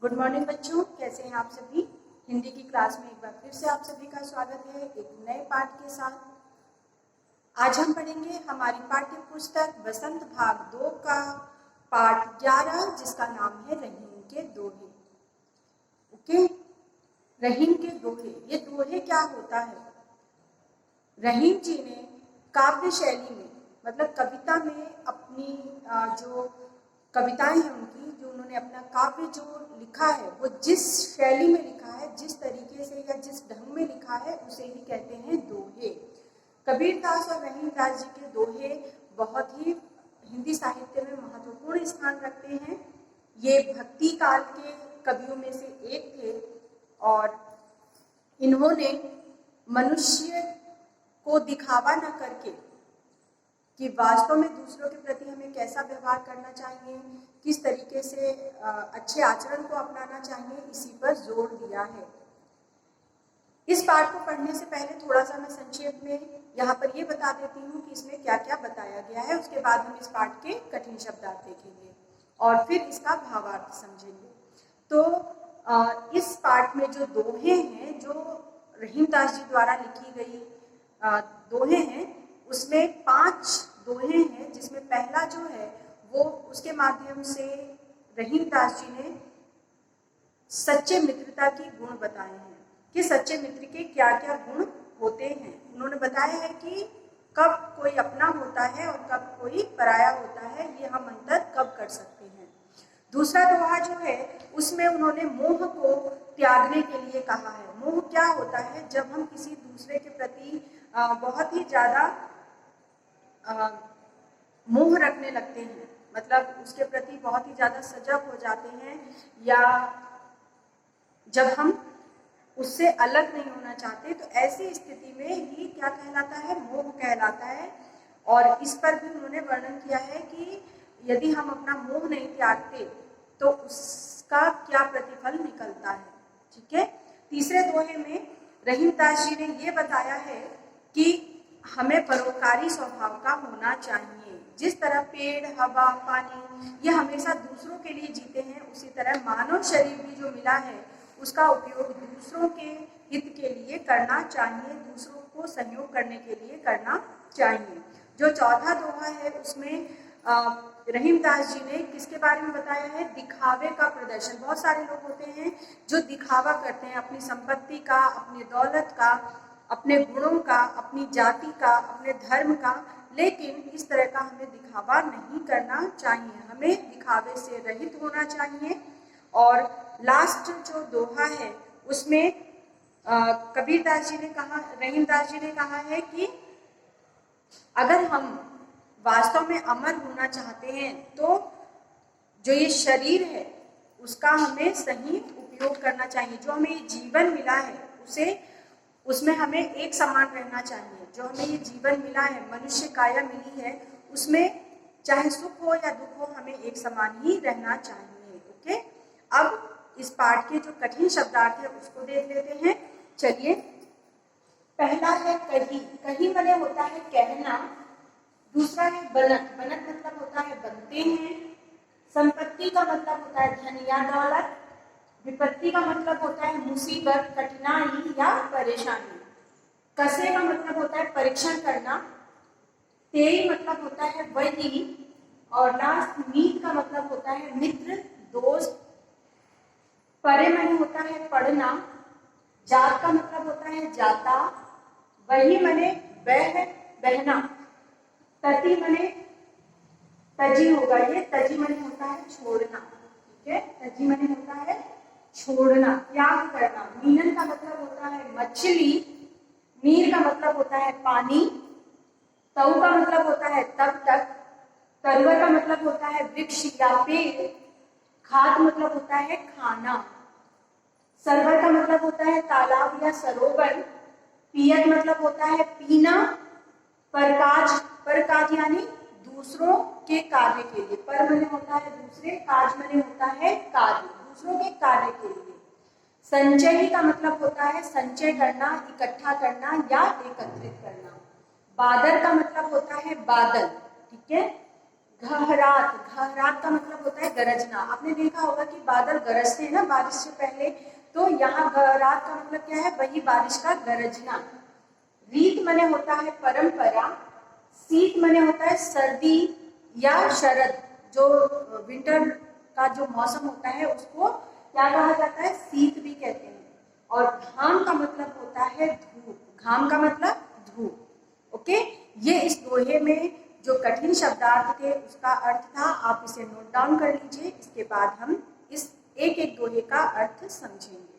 Good morning बच्चों, कैसे हैं आप सभी। हिंदी की क्लास में एक बार फिर से आप सभी का स्वागत है एक नए पाठ के साथ। आज हम पढ़ेंगे हमारी पाठ्य पुस्तक बसंत भाग 2 का पाठ 11 जिसका नाम है रहीम के दोहे। ओके, रहीम के दोहे। ये दोहे क्या होता है? रहीम जी ने काव्य शैली में मतलब कविता में अपनी जो कविताएं हैं उनकी, जो उन्होंने अपना काव्य जो लिखा है वो जिस शैली में लिखा है, जिस तरीके से या जिस ढंग में लिखा है उसे ही कहते हैं दोहे। कबीरदास और रहीम दास जी के दोहे बहुत ही हिंदी साहित्य में महत्वपूर्ण स्थान रखते हैं। ये भक्ति काल के कवियों में से एक थे और इन्होंने मनुष्य को दिखावा न करके कि वास्तव में दूसरों के प्रति हमें कैसा व्यवहार करना चाहिए, किस तरीके से अच्छे आचरण को अपनाना चाहिए, इसी पर जोर दिया है। इस पाठ को पढ़ने से पहले थोड़ा सा मैं संक्षेप में यहाँ पर ये बता देती हूँ कि इसमें क्या क्या बताया गया है। उसके बाद हम इस पाठ के कठिन शब्दार्थ देखेंगे और फिर इसका भावार्थ समझेंगे। तो इस पाठ में जो दोहे हैं, जो रहीम दास जी द्वारा लिखी गई दोहे हैं, उसमें 5 दोहे हैं, जिसमें पहला जो है वो उसके माध्यम से रहीम दास जी ने सच्चे मित्रता की गुण बताए हैं कि सच्चे मित्र के क्या क्या गुण होते हैं। उन्होंने बताया है कि कब कोई अपना होता है और कब कोई पराया होता है, ये हम अंतर कब कर सकते हैं। दूसरा दोहा जो है उसमें उन्होंने मोह को त्यागने के लिए कहा है। मोह क्या होता है? जब हम किसी दूसरे के प्रति बहुत ही ज्यादा मोह रखने लगते हैं, मतलब उसके प्रति बहुत ही ज्यादा सजग हो जाते हैं, या जब हम उससे अलग नहीं होना चाहते, तो ऐसी स्थिति में ही क्या कहलाता है? मोह कहलाता है। और इस पर भी उन्होंने वर्णन किया है कि यदि हम अपना मोह नहीं त्यागते तो उसका क्या प्रतिफल निकलता है। ठीक है। तीसरे दोहे में रहीम दास जी ने ये बताया है कि हमें परोपकारी स्वभाव का होना चाहिए। जिस तरह पेड़, हवा, पानी ये हमेशा दूसरों के लिए जीते हैं, उसी तरह मानव शरीर भी जो मिला है उसका उपयोग दूसरों के हित के लिए करना चाहिए, दूसरों को सहयोग करने के लिए करना चाहिए। जो चौथा दोहा है उसमें रहीम दास जी ने किसके बारे में बताया है? दिखावे का प्रदर्शन। बहुत सारे लोग होते हैं जो दिखावा करते हैं अपनी संपत्ति का, अपनी दौलत का, अपने गुणों का, अपनी जाति का, अपने धर्म का, लेकिन इस तरह का हमें दिखावा नहीं करना चाहिए। हमें दिखावे से रहित होना चाहिए। और लास्ट जो दोहा है उसमें कबीरदास जी ने कहा, रहीम दास जी ने कहा है कि अगर हम वास्तव में अमर होना चाहते हैं तो जो ये शरीर है उसका हमें सही उपयोग करना चाहिए। जो हमें ये जीवन मिला है उसमें हमें एक समान रहना चाहिए। जो हमें ये जीवन मिला है, मनुष्य काया मिली है, उसमें चाहे सुख हो या दुख हो, हमें एक समान ही रहना चाहिए। ओके, अब इस पाठ के जो कठिन शब्दार्थ है उसको देख लेते हैं। चलिए, पहला है कही। कही माने होता है कहना। दूसरा है बनत। बनत मतलब होता है बनते हैं। संपत्ति का मतलब होता है धन या दौलत। विपत्ति का मतलब होता है मुसीबत, कठिनाई या परेशानी। कसे का मतलब होता है परीक्षण करना। तेई मतलब होता है वही। और लास्ट मीत का मतलब होता है मित्र, दोस्त। परे मने होता है पढ़ना। जात का मतलब होता है जाता। वही मने बह, बहना। तति मने तजी होगा, ये तजी मने होता है छोड़ना। ठीक है, तजी मने होता है छोड़ना, त्याग करना। मीनन का मतलब होता है मछली। नीर का मतलब होता है पानी। तऊ का मतलब होता है तब तक। तरवर का मतलब होता है वृक्ष या पेड़। खाद मतलब होता है खाना। सरोवर का मतलब होता है तालाब या सरोवर। पियत मतलब होता है पीना। परकाज, परकाज यानी दूसरों के कार्य के लिए। पर मने होता है दूसरे, काज मने होता है कार्य, दूसरों के कार्य के लिए। संचयी का मतलब होता है संचय करना, इकट्ठा करना या एकत्रित करना। बादर का मतलब होता है बादल। ठीक है, घहरात, घहरात का मतलब होता है गरजना। आपने देखा होगा कि बादल गरजते हैं ना बारिश से पहले, तो यहाँ घहरात का मतलब क्या है, वही बारिश का गरजना। रीत मने होता है परंपरा, शीत मने होता है सर्दी या शरद, जो विंटर का जो मौसम होता है उसको क्या कहा जाता है, शीत भी कहते हैं। और घाम का मतलब होता है धूप, घाम का मतलब धूप। ओके, ये इस दोहे में जो कठिन शब्दार्थ थे उसका अर्थ था, आप इसे नोट डाउन कर लीजिए। इसके बाद हम इस एक एक दोहे का अर्थ समझेंगे।